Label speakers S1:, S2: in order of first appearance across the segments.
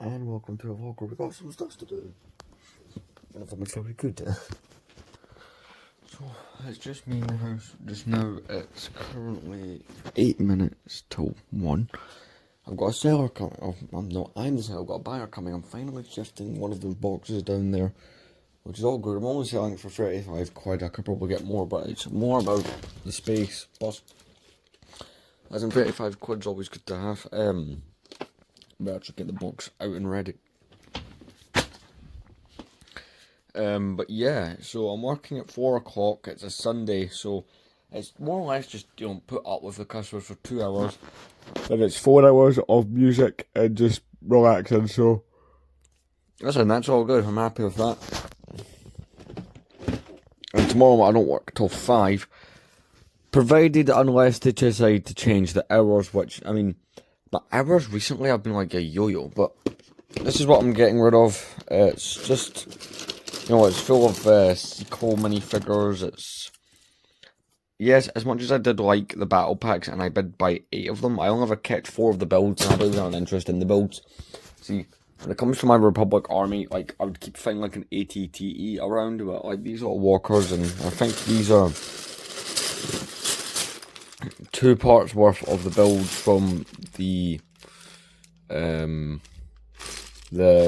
S1: And welcome to a vlog where we got some stuff to do. And if I'm very good. So, it's just me in the house just now. It's currently 8 minutes till 1. I've got a seller coming. Oh, I'm the seller. I've got a buyer coming. I'm finally shifting one of those boxes down there, which is all good. I'm only selling it for 35 quid. I could probably get more, but it's more about the space. Plus, as in 35 quid's always good to have. Better to get the box out and ready. But yeah, so I'm working at 4 o'clock. It's a Sunday, so it's more or less just, put up with the customers for 2 hours. Then it's 4 hours of music and just relaxing, so listen, that's all good. I'm happy with that. And tomorrow I don't work till 5. Provided unless they decide to change the hours, which, the hours recently have been like a yo-yo, but this is what I'm getting rid of. It's just, it's full of Sequel minifigures. It's, yes, as much as I did like the battle packs, and I did buy 8 of them, I only ever kept 4 of the builds, and I really have an interest in the builds. See, when it comes to my Republic army, I would keep finding like an ATTE around, but like these are walkers, and I think these are 2 parts worth of the builds from the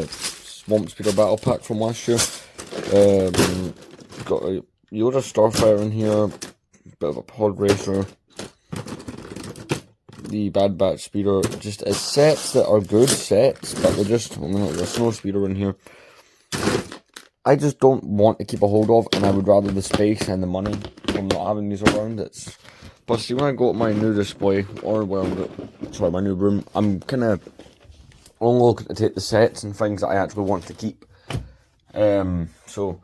S1: Swamp Speeder battle pack from last year. Got a Yoda Starfire in here, bit of a Pod Racer, the Bad Batch Speeder. Just as sets that are good sets, but they're just, there's a Snow Speeder in here. I just don't want to keep a hold of, and I would rather the space and the money from not having these around. It's plus, see, when I go to my new display, or my new room, I'm kind of only looking to take the sets and things that I actually want to keep. So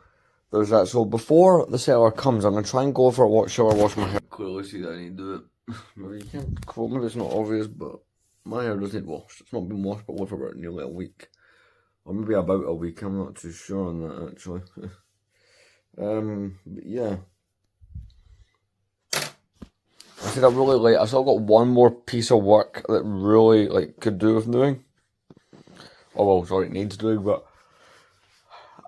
S1: there's that. So before the seller comes, I'm gonna try and go for a shower, wash my hair. Clearly see that I need to do it. Maybe you can't quote. Maybe it's not obvious, but my hair does need washed. It's not been washed, but for about nearly a week, or maybe about a week. I'm not too sure on that actually. But yeah. I said I'm really late. I've still got one more piece of work that really could do with doing. Oh well, sorry, it needs doing, but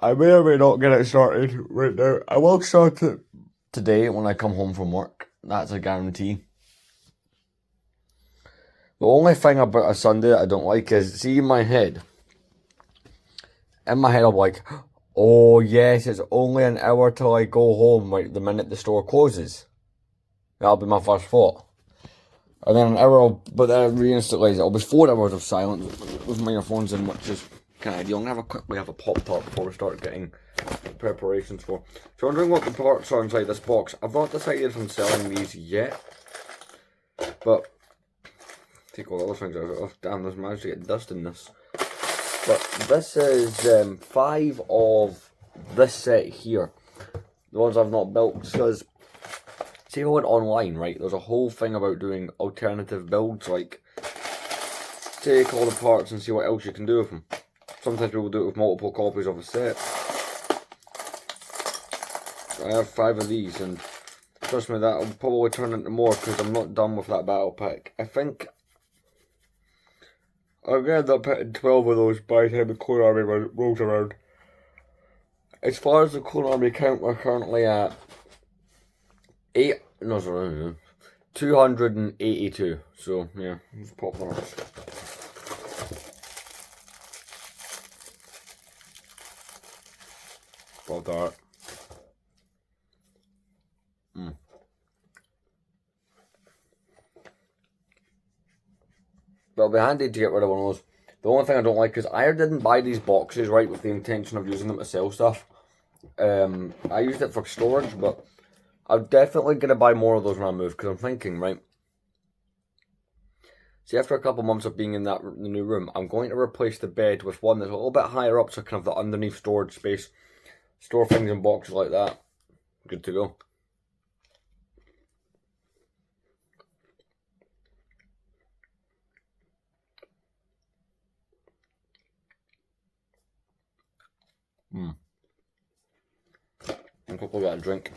S1: I may or may not get it started right now. I will start it today when I come home from work. That's a guarantee. The only thing about a Sunday that I don't like is, see, in my head, I'm like, oh yes, it's only an hour till I go home, the minute the store closes. That'll be my first thought. And then an hour, but then I reinstallate it. It'll be 4 hours of silence with my earphones in, which is kind of ideal. I'm going to quickly have a Pop-Tart before we start getting preparations for. If you're wondering what the parts are inside this box, I've not decided if I'm selling these yet. But, take all the other things out of it. Oh, damn, there's managed to get dust in this. But this is 5 of this set here. The ones I've not built, because see, if I went online, right, there's a whole thing about doing alternative builds, like, take all the parts and see what else you can do with them. Sometimes people do it with multiple copies of a set. I have 5 of these, and trust me, that'll probably turn into more, because I'm not done with that battle pack. I think I'm going to end up putting 12 of those by the time the Clone Army rolls around. As far as the Clone Army count, we're currently at 282. So yeah, let's pop that. Pop that. But it'll be handy to get rid of one of those. The only thing I don't like is I didn't buy these boxes, right, with the intention of using them to sell stuff. I used it for storage, but I'm definitely going to buy more of those when I move, because I'm thinking, right, see, after a couple months of being in the new room, I'm going to replace the bed with one that's a little bit higher up, so kind of the underneath storage space. Store things in boxes like that. Good to go. I'm quickly got a drink.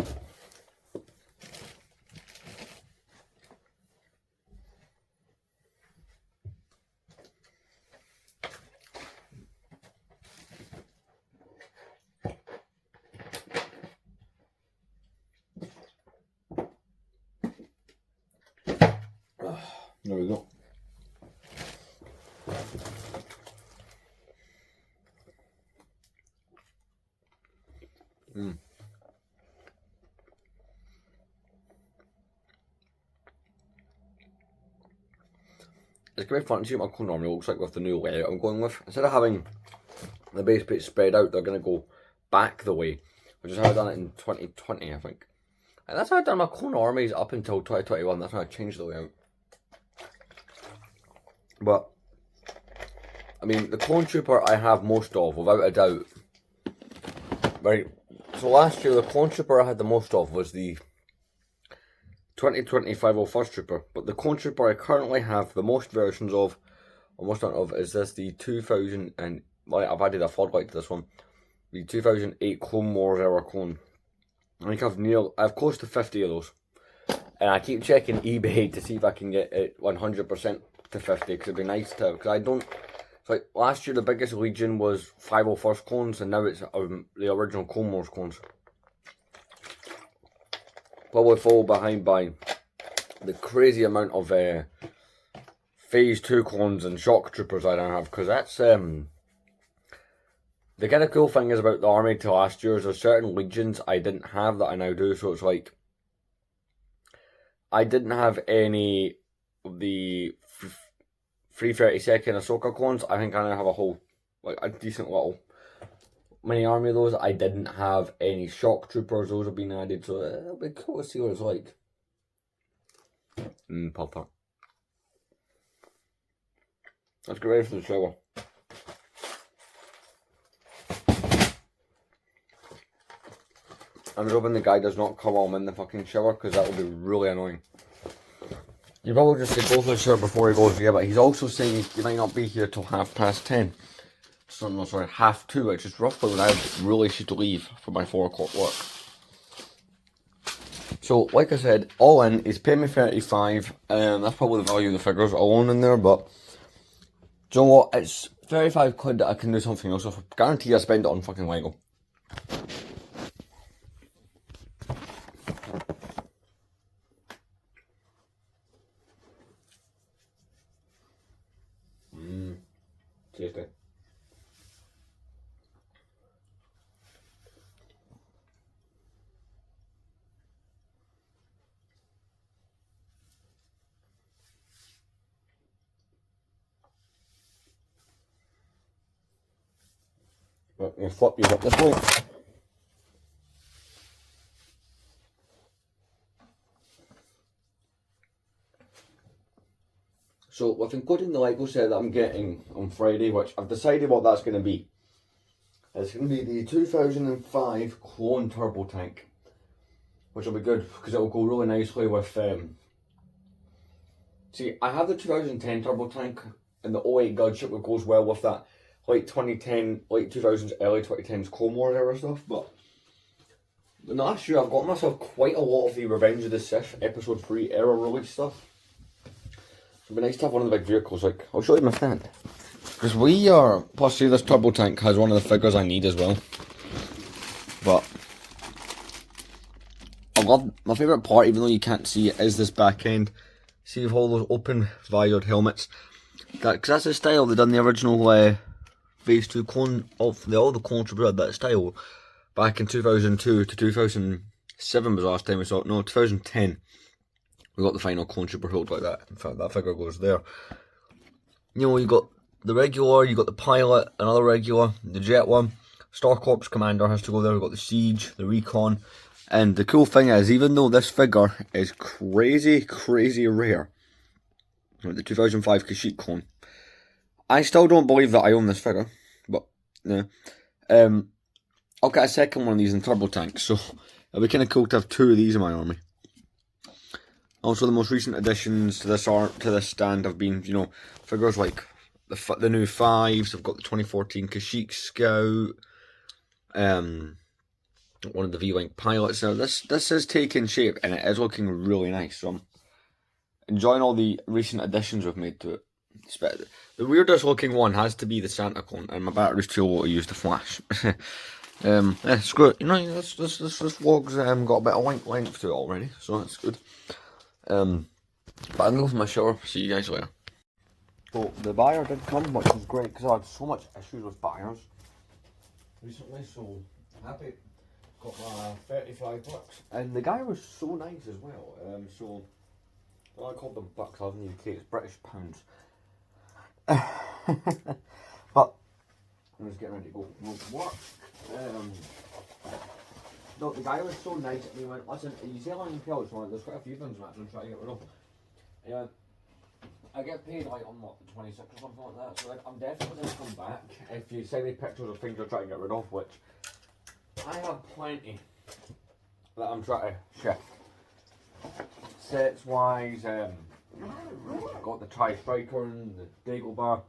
S1: it's going to be fun to see what my cone army looks like with the new layout I'm going with. Instead of having the base plate spread out, they're going to go back the way, which is how I done it in 2020, I think. And that's how I done my clone armies up until 2021. That's when I changed the layout. But I mean, the clone trooper I have most of, without a doubt. Right. So last year, the clone trooper I had the most of was the 2020 501st trooper. But the clone trooper I currently have the most versions of, or most of, is this the 2000 and well, I've added a floodlight to this one. The 2008 Clone Wars era clone. I think I've close to 50 of those. And I keep checking eBay to see if I can get it 100% to 50, because it'd be nice to, because I don't, it's like last year the biggest Legion was 501st clones, and now it's the original Clone Wars clones. Probably followed behind by the crazy amount of Phase 2 clones and Shock Troopers I don't have, because that's, the kind of cool thing is about the army to last year is there's certain legions I didn't have that I now do. So it's like, I didn't have any of the 332nd Ahsoka clones. I think I now have a whole, like a decent little mini army of those. I didn't have any shock troopers. Those have been added. So it'll be cool to see what it's like. Papa. Let's get ready for the shower. I'm hoping the guy does not come while I'm in the fucking shower, because that will be really annoying. You probably just say go to the shower before he goes, yeah, but he's also saying he might not be here till 10:30. So, no, sorry, 2:30, which is roughly when I really should leave for my 4 o'clock work. So, like I said, all in, he's paying me 35, that's probably the value of the figures alone in there, but do you know what, it's 35 quid that I can do something else with. Guarantee I spend it on fucking Lego. Tasty. Right, you flip you up this way. So with including the Lego set that I'm getting on Friday, which I've decided what that's going to be. It's going to be the 2005 Clone Turbo Tank, which will be good because it will go really nicely with. See, I have the 2010 Turbo Tank and the 08 Gunship, which goes well with that late 2010, late 2000s, early 2010s Clone Wars era stuff. But in the last year, I've got myself quite a lot of the Revenge of the Sith Episode 3 era release stuff. It'd be nice to have one of the big vehicles, like, I'll show you my stand. Because plus see this turbo tank has one of the figures I need as well. But, I love, my favourite part, even though you can't see it, is this back end. See with all those open visored helmets. Because that's the style they done the original Phase 2 clone, all the clone troopers had that style. Back in 2002 to 2007 was the last time we saw it, no, 2010. We got the final clone trooper hold like that. In fact, that figure goes there. You know, you got the regular, you got the pilot, another regular, the jet one. Star Corps commander has to go there. We've got the siege, the recon. And the cool thing is, even though this figure is crazy rare, the 2005 Kashyyyk clone, I still don't believe that I own this figure. But, yeah. I'll get a second one of these in turbo tanks. So, it'll be kind of cool to have 2 of these in my army. Also, the most recent additions to this stand have been, you know, figures like the new 5s. I've got the 2014 Kashyyyk Scout, one of the V-Wing pilots. Now, this is taking shape, and it is looking really nice. So I'm enjoying all the recent additions we've made to it. The weirdest looking one has to be the Santa clone, and my battery's too low to use the flash. Yeah, screw it. You know, this vlog's got a bit of length to it already, so that's good. But I'm going to go for my shower. See you guys later. So the buyer did come, which was great because I had so much issues with buyers recently. So happy. Got my 35 bucks, and the guy was so nice as well. So I called them bucks. I was in the UK. It's British pounds. But I'm just getting ready to go work. No, the guy was so nice and he went, listen, are you selling pills? Well, there's quite a few things I'm actually trying to get rid of. He went, I get paid like on what, the 26th or something like that, so I'm definitely going to come back if you send me pictures of things you're trying to get rid of, which I have plenty that I'm trying to shift. Sets wise, got the Tri-Striker and the Dagobah.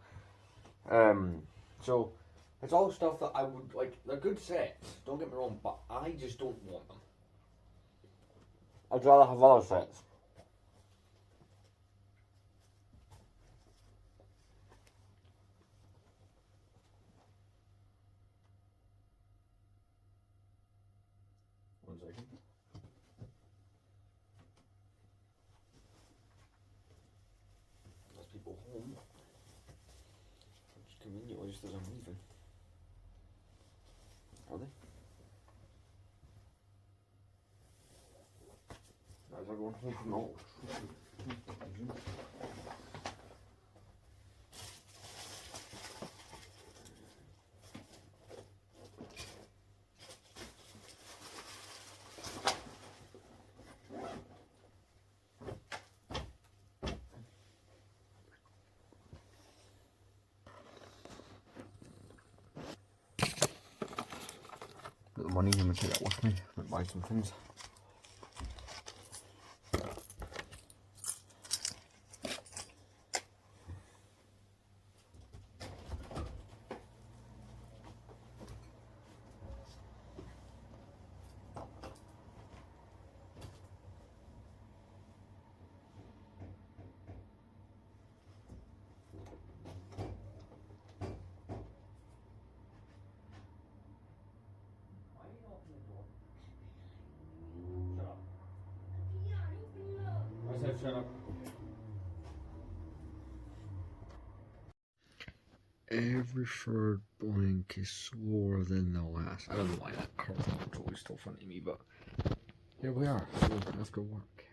S1: So it's all stuff that I would like. They're good sets, don't get me wrong, but I just don't want them. I'd rather have other sets. One second. There's people home. Just conveniently just as I'm leaving. Are they? Guys are going home from all. Got the money, I'm gonna take that with me. Might buy some things. I said shut up. Every third blank is slower than the last. I don't know why that curve is always still funny to me, but here we are. So after work,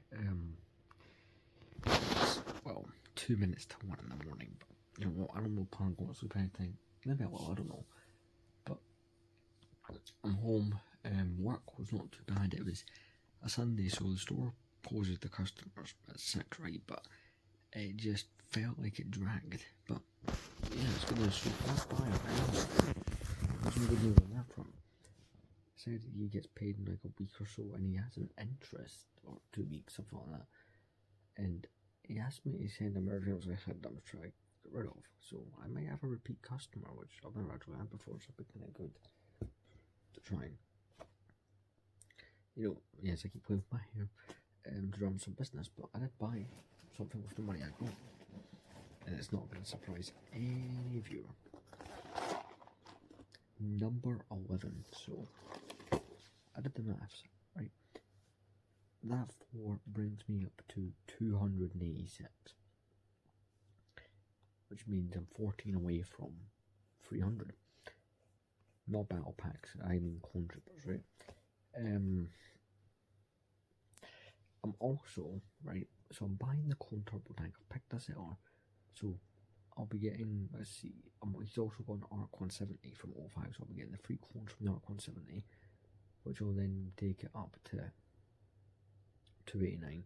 S1: it's, well, 2 minutes to 1 in the morning. But you know what? I don't know plan on going to sleep anything. Maybe I will. I don't know. But I'm home. Work was not too bad. It was a Sunday, so the store closes to customers at 6, right? But it just felt like it dragged. But yeah, it's good news. So that's why there's some good news on that front. Said he gets paid in like a week or so, and he has an interest, or 2 weeks, something like that. And he asked me to send him everything I had them to try to get rid of. So I might have a repeat customer, which I've never actually had before, so it'd be kind of good to try and, you know, yes, I keep playing with my hair to run some business, but I did buy something with the money I got, and it's not going to surprise any viewer. Number 11. So I did the maths, right? That 4 brings me up to 286, which means I'm 14 away from 300. Not battle packs, I mean clone troopers, right? I'm also, right, so I'm buying the clone turbo tank. I've picked this up, so I'll be getting, let's see, he's also got an ARC 170 from 05, so I'll be getting the 3 clones from the ARC 170, which will then take it up to 289.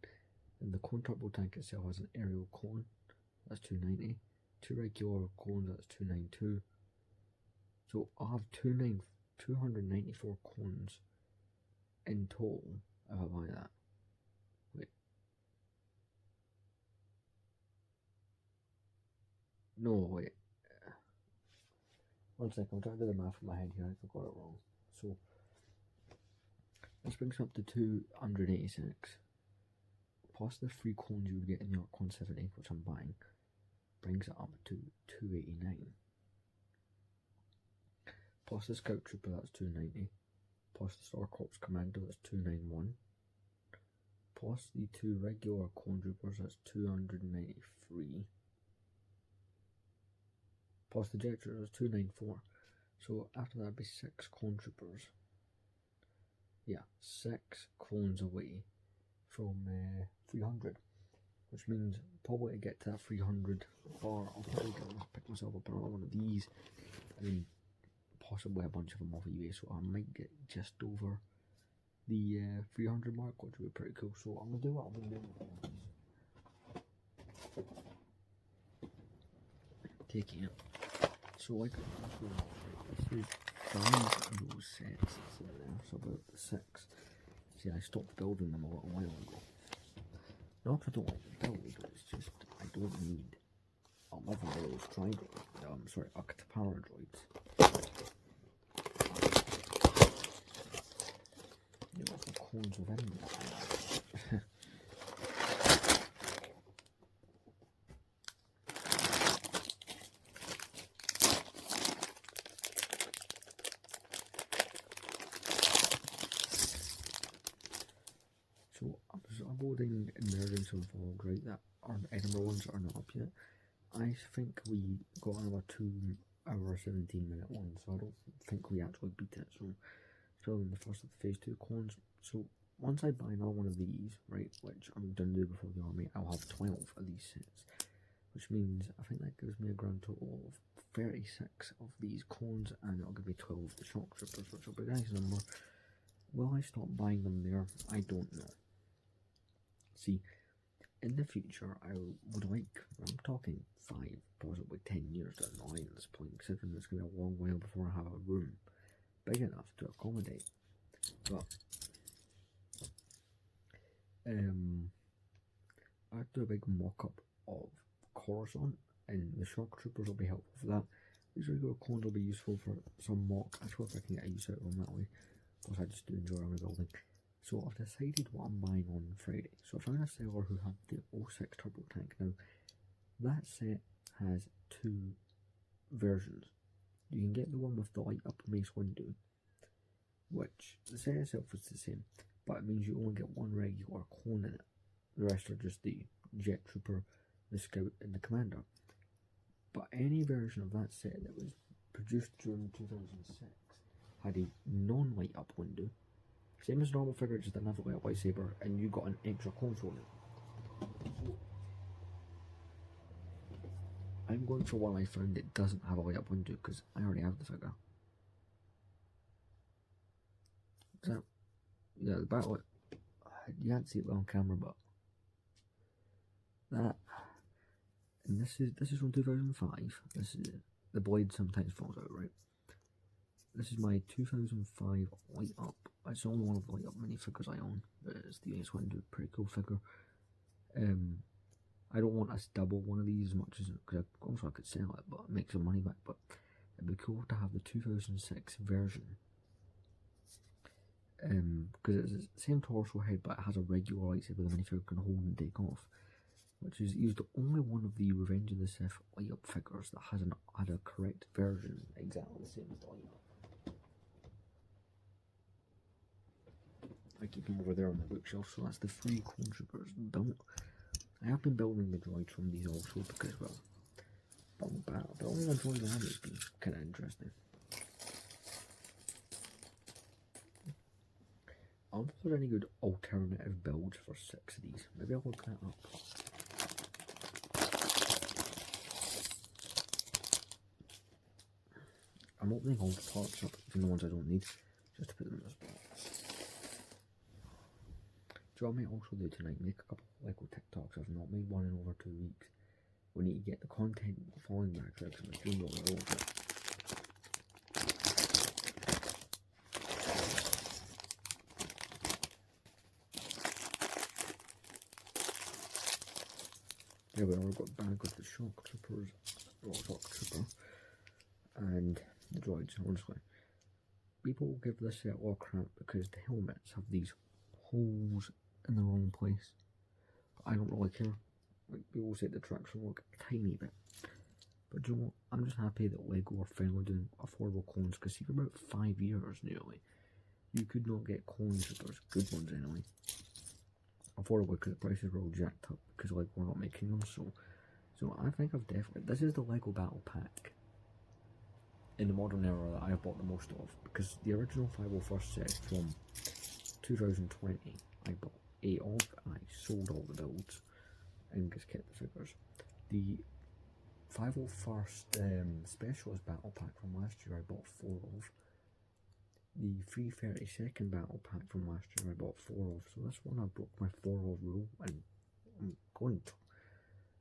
S1: And the clone turbo tank itself has an aerial clone, that's 290. 2 regular clones, that's 292. So I'll have 294 clones in total if I buy that. Wait. No, wait. One second, I'm trying to do the math in my head here, I got it wrong. So this brings up to 286. Plus the 3 clones you would get in the ARC 170, which I'm buying, brings it up to 289. Plus the Scout Trooper, that's 290. Plus the Star Corps Commando, that's 291. Plus the 2 regular clone troopers, that's 293. Plus the Jet Troopers, 294. So after that would be 6 clone troopers. Yeah, 6 clones away from 300.
S2: which means probably to get to that 300 bar, I'll probably pick myself up another one of these, and then possibly a bunch of them off eBay, so I might get just over the 300 mark, which would be pretty cool. So I'm going to do what I've been doing with these. Taking it. So like, this is 5 of those sets, so about 6. See, I stopped building them a little while ago. Not because I don't like to build, but it's just, I don't need 11 of those Octopara droids. You know, the cones of envy. So I'm building Emergence of Vogue, right? That are Edinburgh ones are not up yet. I think we got another 2 hour 17-minute one, so I don't think we actually beat it. So it's probably the first of the phase 2 clones. So once I buy another one of these, right, which I'm going to do before the army, I'll have 12 of these sets, which means I think that gives me a grand total of 36 of these clones, and it'll give me 12 of the shock troopers, which will be a nice number. Will I stop buying them there? I don't know. See, in the future, I would like, I'm talking 5, possibly 10 years down the line at this point, considering it's going to be a long while before I have a room big enough to accommodate. But I'd do a big mock-up of Coruscant, and the shock troopers will be helpful for that. These regular clones will be useful for some mock. I suppose I can get a use out of them that way, because I just do enjoy army building. So I've decided what I'm buying on Friday. So I found a seller who had the 06 turbo tank. Now, that set has 2 versions. You can get the one with the light up mace window, which the set itself is the same, but it means you only get 1 regular clone in it. The rest are just the jet trooper, the scout, and the commander. But any version of that set that was produced during 2006 had a non-light up window. Same as normal figure, just didn't have a lightsaber, and you got an extra console in it. I'm going for one I found that doesn't have a light up window, because I already have the figure. So, yeah, the battle, you can't see it well on camera, but that, and this is from 2005, this is, the blade sometimes falls out, right? This is my 2005 light up. It's the only one of the light up minifigures I own. It's the Ace Window, pretty cool figure. I don't want us double one of these as much as, because also I could sell it, but make some money back. But it'd be cool to have the 2006 version. Because it's the same torso head, but it has a regular lightsaber the minifigure can hold and take off. Which is the only one of the Revenge of the Sith light up figures that hasn't had a correct version exactly the same as the light up. I keep them over there on the bookshelf, so that's the 3 clone troopers built. I have been building the droids from these also because, well, the only one droid I have has been kind of interesting. I wonder if there's any good alternative builds for 6 of these. Maybe I'll look that up. I'm opening all the parts up, even the ones I don't need, just to put them in this box. So I might also do tonight, make a couple of Lego TikToks. I've not made one in over 2 weeks. We need to get the content falling back there because I'm doing what we're over. Yeah, we already got back with the shock troopers, or shock trooper, and the droids, honestly. People give this set a lot of crap because the helmets have these holes in the wrong place. But I don't really care. Like, people say the traction look a tiny bit. But do you know what? I'm just happy that LEGO are finally doing affordable clones, because see, for about 5 years nearly, you could not get clone troopers, good ones anyway, affordable because the prices were all jacked up because like we're not making them. So I think I've definitely, this is the LEGO Battle Pack in the modern era that I've bought the most of, because the original 501st set from 2020 I bought 8 of and I sold all the builds. and just kept the figures. The 501st Specialist Battle Pack from last year I bought 4 of. The 332nd Battle Pack from last year I bought 4 of. So this one I broke my 4 of rule, and I'm going to...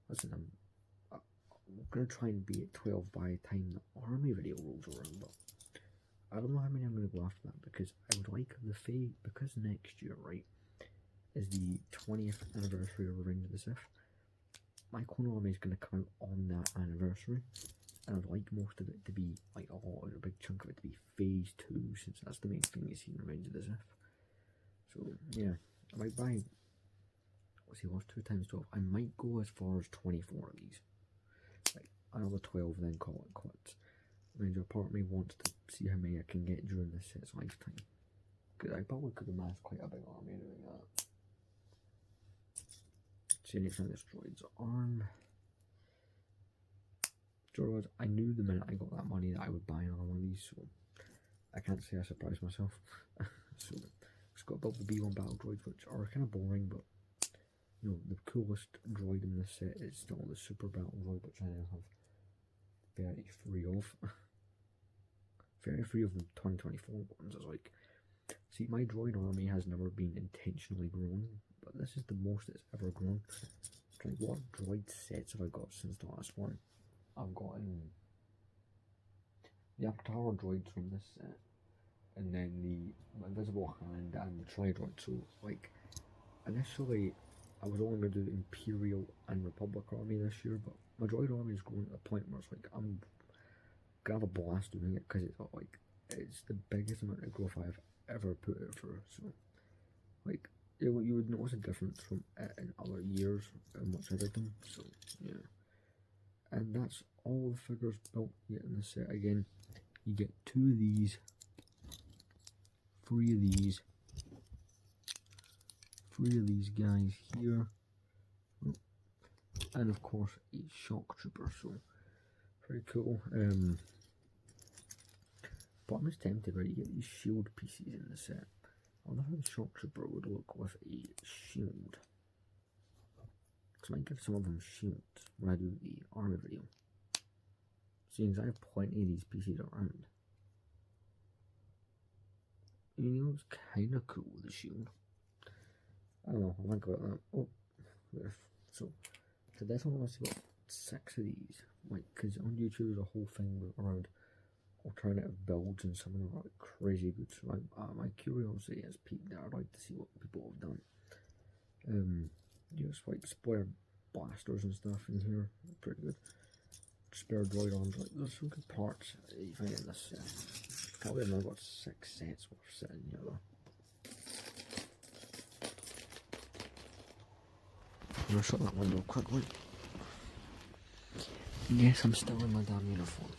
S2: Listen, I'm going to try and be at 12 by the time the army video rolls around, but I don't know how many I'm going to go after that, because I would like the because next year, right, is the 20th anniversary of Revenge of the Sith. My clone army is going to come out on that anniversary, and I'd like most of it to be, like a big chunk of it to be phase 2, since that's the main thing you see in Revenge of the Sith. So yeah, I might buy, let's see, what's 2 times 12? I might go as far as 24 of these, like another 12, then call it quits. Ranger part of me wants to see how many I can get during this set's lifetime, because I probably could amass quite a big army doing that. See, next time this droid's arm. Droids, I knew the minute I got that money that I would buy another one of these, so I can't say I surprised myself. So it's got above the B1 battle droids, which are kind of boring, but you know, the coolest droid in this set is still the super battle droid, which I now have 33 of. 33 of the 2024 ones. Is like, see, my droid army has never been intentionally grown, but this is the most it's ever grown. What droid sets have I got since the last one? I've gotten the Aptara droids from this set, and then the Invisible Hand and the Tri-Droid. So, like, initially I was only going to do Imperial and Republic army this year, but my droid army is growing to the point where it's like, I'm gonna have a blast doing it, because it's like, it's the biggest amount of growth I've ever put out for. So, like, you would notice a difference from it in other years in which I did them. So, yeah. And that's all the figures built yet in this set. Again, you get 2 of these, 3 of these, 3 of these guys here, and of course a shock trooper. So pretty cool. But I'm just tempted, right? You get these shield pieces in the set. I wonder how the shock trooper would look with a shield. Because I might give some of them shields when I do the army video. Seeing as I have plenty of these pieces around. You know, it's kind of cool with the shield. I don't know, I might go about that. Oh, so this one I've got 6 of these. Like, because on YouTube there's a whole thing around alternative builds, and some of them are like crazy good. So my curiosity has peaked there. I'd like to see what people have done. Just like spare blasters and stuff in here, pretty good. Spare droid arms, like there's some good parts that you find in this set. Can't believe I've now got 6 sets worth sitting here though. I'm gonna shut that window quickly. Yes, I'm still in my damn uniform.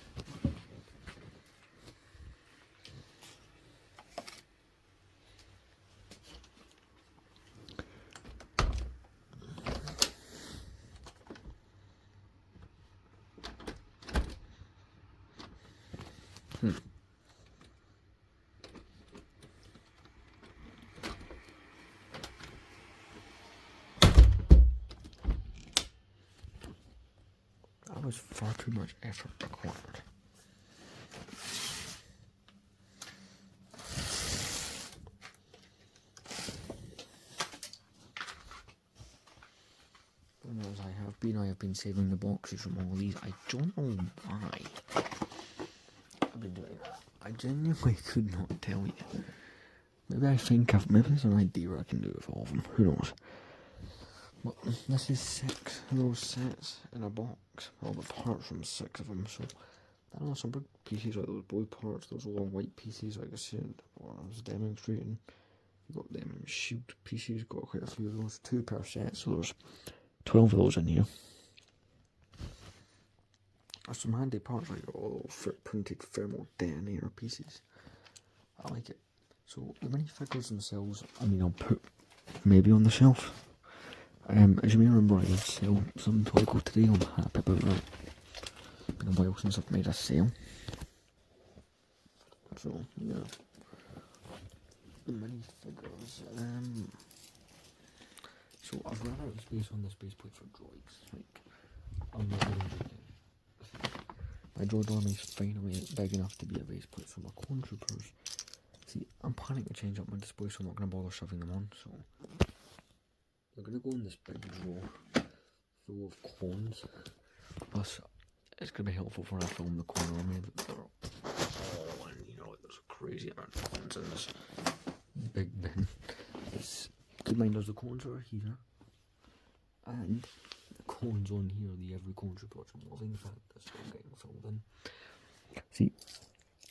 S2: That was far too much effort required. As I have been saving the boxes from all these. I don't know why I've been doing that. I genuinely could not tell you. Maybe there's an idea I can do with all of them. Who knows? But this is 6 of those sets in a box. All the parts from 6 of them. So I don't know, some big pieces like those blue parts, those long white pieces, like I said, or I was demonstrating. You got them shield pieces. Got quite a few of those. 2 per set. So there's 12 of those in here. There's some handy parts like all printed thermal detonator pieces. I like it. So the minifigures themselves, I mean, I'll put maybe on the shelf. As you may remember, I did sell some Toyco today. I'm happy about that. It's been a while since I've made a sale. So yeah, the minifigures. So I've run out of space on the space plate for droids. Like, I'm not even joking. My droid army is finally big enough to be a base plate for my clone troopers. See, I'm planning to change up my display, so I'm not going to bother shoving them on. So they're going to go in this big drawer full of clones. Plus, it's going to be helpful when I film the clone army. Oh, and you know, there's a crazy amount of clones in this big bin. Good mind us, the clones are here, and the clones on here, the every clone trooper, which I'm loving the fact that it's still getting filled in. See,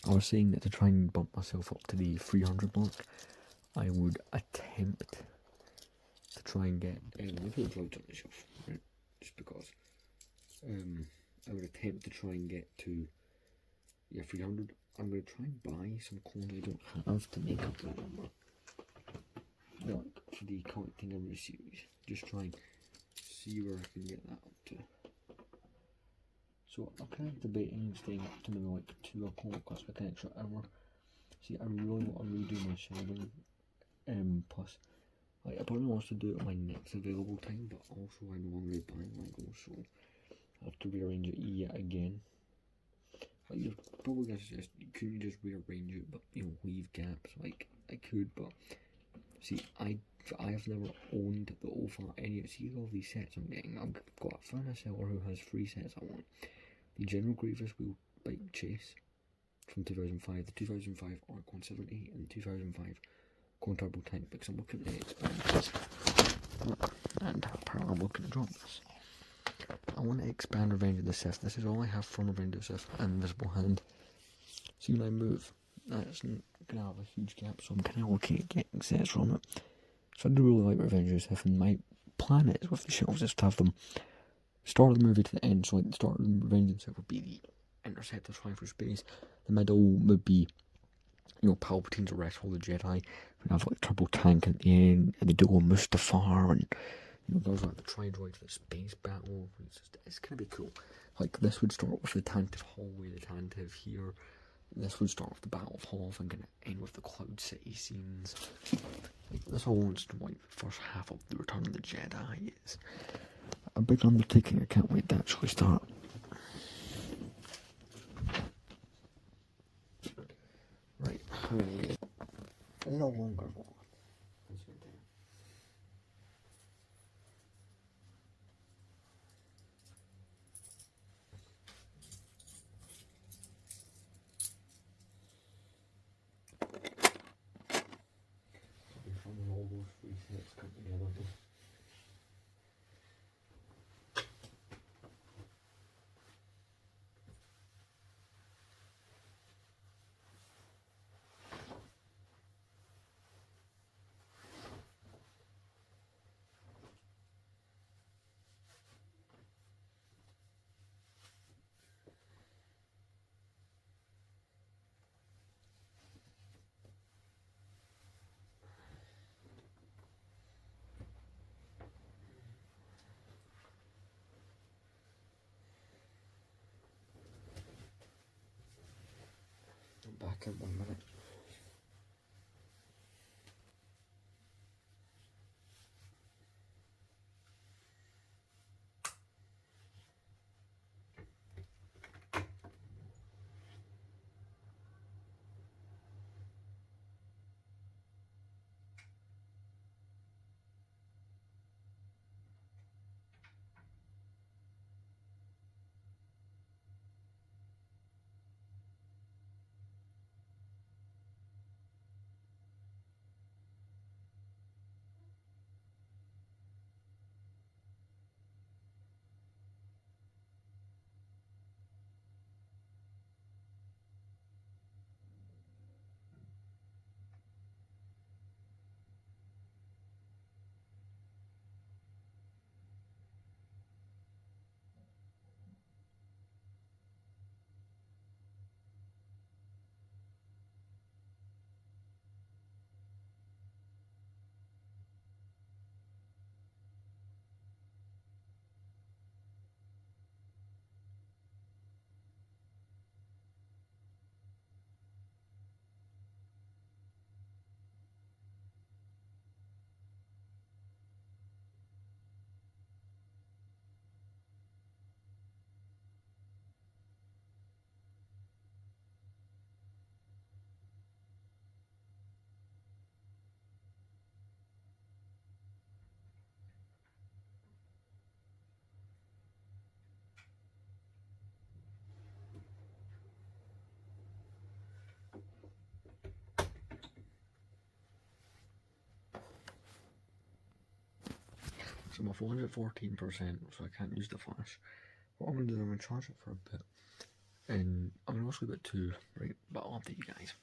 S2: I was saying that to try and bump myself up to the 300 mark, I would attempt to try and get. Let me put the droids on the shelf, right? Just because. I would attempt to try and get to 300. I'm going to try and buy some clones I don't have to make up that number. Like for the collecting every series, just try and see where I can get that up to. So I'm kind of debating staying up to maybe like 2 o'clock, that's like an extra hour. See, I really want to redo my shelving. Plus, like, I probably want to do it at my next available time, but also I know I'm really buying Lego, so I have to rearrange it yet again. Like, you're probably gonna suggest you couldn't just rearrange it, but leave gaps. Like, I could, but see, I have never owned the OFA any. See all these sets I'm getting. I've got a fan seller who has 3 sets I want. The General Grievous Wheel Bike Chase from 2005, the 2005 Arc 178, and the 2005 Clone Turbo Tank, because I'm looking to expand this. And apparently I'm looking to drop this. I want to expand Revenge of the Sith. This is all I have from Revenge of the Sith and Invisible Hand. See when I move, that's going to have a huge gap, so I'm kind of looking at getting sets from it. So I do really like Revenge of the Sith, and my plan is with the shelves is to have them start of the movie to the end. So like the start of the Revenge of the Sith would be the Interceptors flying through space. The middle would be, Palpatine's arrest all the Jedi. We'd have like Turbo Tank at the end, and the duel Mustafar, and goes like the Tri-Droid for the space battle. It's gonna be cool. Like, this would start with the Tantive hallway, the Tantive here. This would start with the Battle of Hoth and gonna end with the Cloud City scenes. Like, this whole first half of the Return of the Jedi is a big undertaking. I can't wait to actually start. Right, how many? No longer one. All those 3 sets come together. I'm back in 1 minute. So my phone's at 14%, so I can't use the flash. What I'm going to do is I'm going to charge it for a bit. And I'm going to also get two, right, but I'll update you guys.